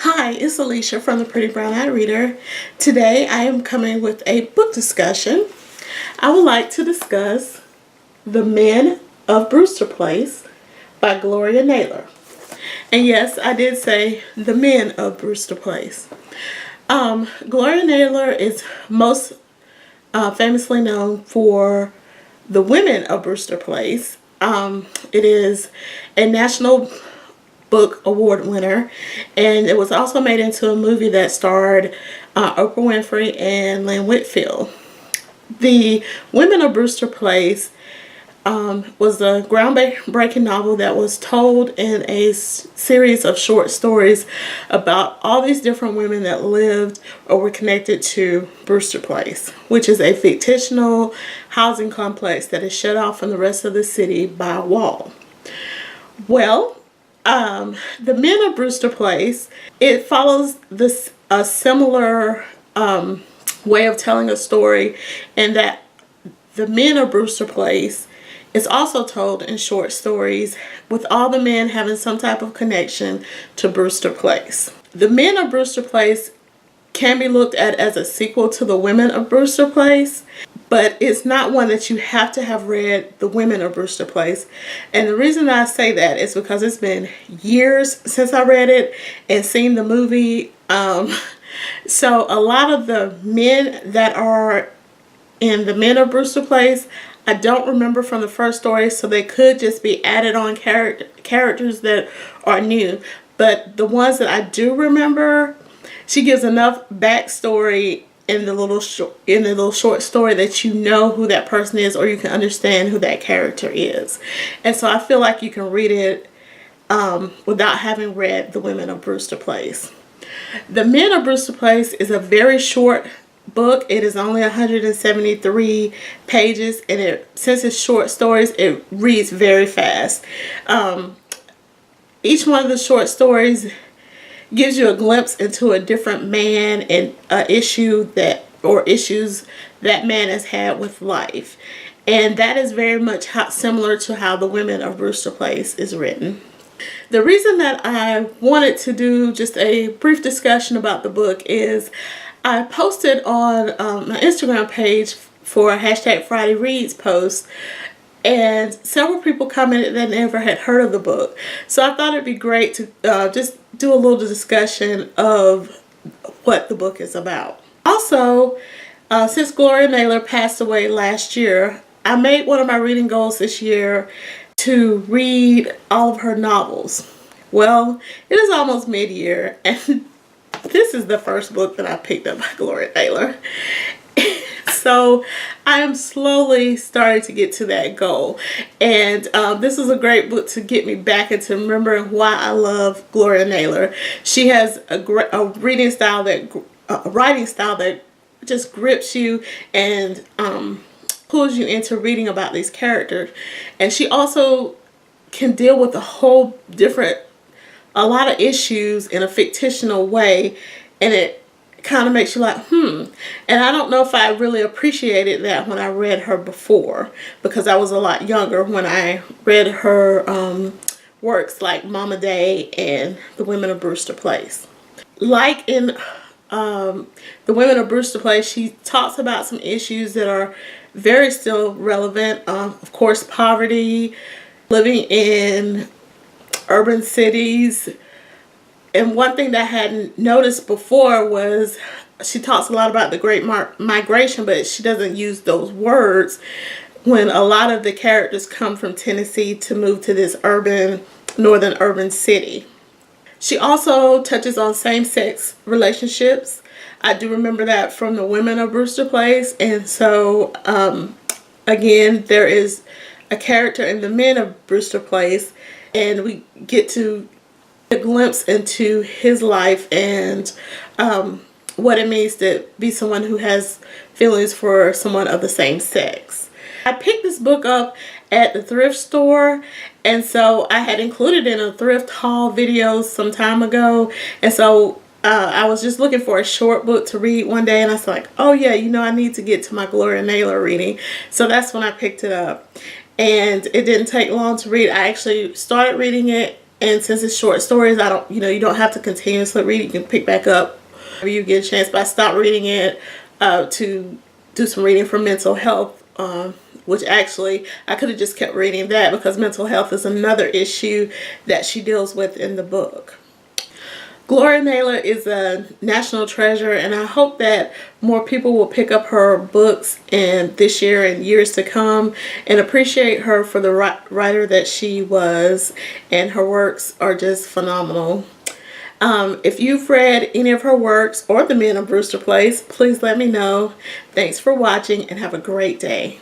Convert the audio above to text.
Hi, it's Alicia from the Pretty Brown Eyed Reader. Today I am coming with a book discussion. I would like to discuss The Men of Brewster Place by Gloria Naylor. And yes, I did say The Men of Brewster Place. Gloria Naylor is most famously known for The Women of Brewster Place. It is a national book award winner, and it was also made into a movie that starred Oprah Winfrey and Lynn Whitfield. The Women of Brewster Place was a groundbreaking novel that was told in a series of short stories about all these different women that lived or were connected to Brewster Place, which is a fictional housing complex that is shut off from the rest of the city by a wall. Well, The Men of Brewster Place, it follows a similar way of telling a story, in that The Men of Brewster Place is also told in short stories, with all the men having some type of connection to Brewster Place. The Men of Brewster Place can be looked at as a sequel to The Women of Brewster Place, but it's not one that you have to have read The Women of Brewster Place. And the reason I say that is because it's been years since I read it and seen the movie. So a lot of the men that are in The Men of Brewster Place, I don't remember from the first story, so they could just be added on characters that are new. But the ones that I do remember, she gives enough backstory in the little short story that you know who that person is, or you can understand who that character is. And so I feel like you can read it without having read The Women of Brewster Place. The Men of Brewster Place is a very short book. It is only 173 pages, and since it's short stories, it reads very fast. Each one of the short stories gives you a glimpse into a different man and issues that man has had with life, and that is very much similar to how The Women of Brewster Place is written. The reason that I wanted to do just a brief discussion about the book is I posted on my Instagram page for a #Friday Reads post, and several people commented that they never had heard of the book. So I thought it'd be great to just do a little discussion of what the book is about. Also, since Gloria Naylor passed away last year, I made one of my reading goals this year to read all of her novels. Well, it is almost mid-year, and this is the first book that I picked up by Gloria Naylor. So I am slowly starting to get to that goal, and this is a great book to get me back into remembering why I love Gloria Naylor. She has a writing style that just grips you and pulls you into reading about these characters, and she also can deal with a lot of issues in a fictional way, and it kind of makes you like, and I don't know if I really appreciated that when I read her before, because I was a lot younger when I read her works like Mama Day and The Women of Brewster Place. Like in The Women of Brewster Place, she talks about some issues that are very still relevant. Of course, poverty, living in urban cities. And one thing that I hadn't noticed before was she talks a lot about the Great Migration, but she doesn't use those words when a lot of the characters come from Tennessee to move to this northern urban city. She also touches on same-sex relationships. I do remember that from The Women of Brewster Place. And so, again, there is a character in The Men of Brewster Place, and we get to a glimpse into his life and what it means to be someone who has feelings for someone of the same sex. I picked this book up at the thrift store, and so I had included in a thrift haul video some time ago, and so I was just looking for a short book to read one day, and I was like, oh yeah, I need to get to my Gloria Naylor reading. So that's when I picked it up, and it didn't take long to read. I actually started reading it And since it's short stories, I don't, you don't have to continuously read. You can pick back up whenever you get a chance. But I stopped reading it to do some reading for mental health, which actually I could have just kept reading that because mental health is another issue that she deals with in the book. Gloria Naylor is a national treasure, and I hope that more people will pick up her books in this year and years to come and appreciate her for the writer that she was, and her works are just phenomenal. If you've read any of her works or The Men of Brewster Place, please let me know. Thanks for watching and have a great day.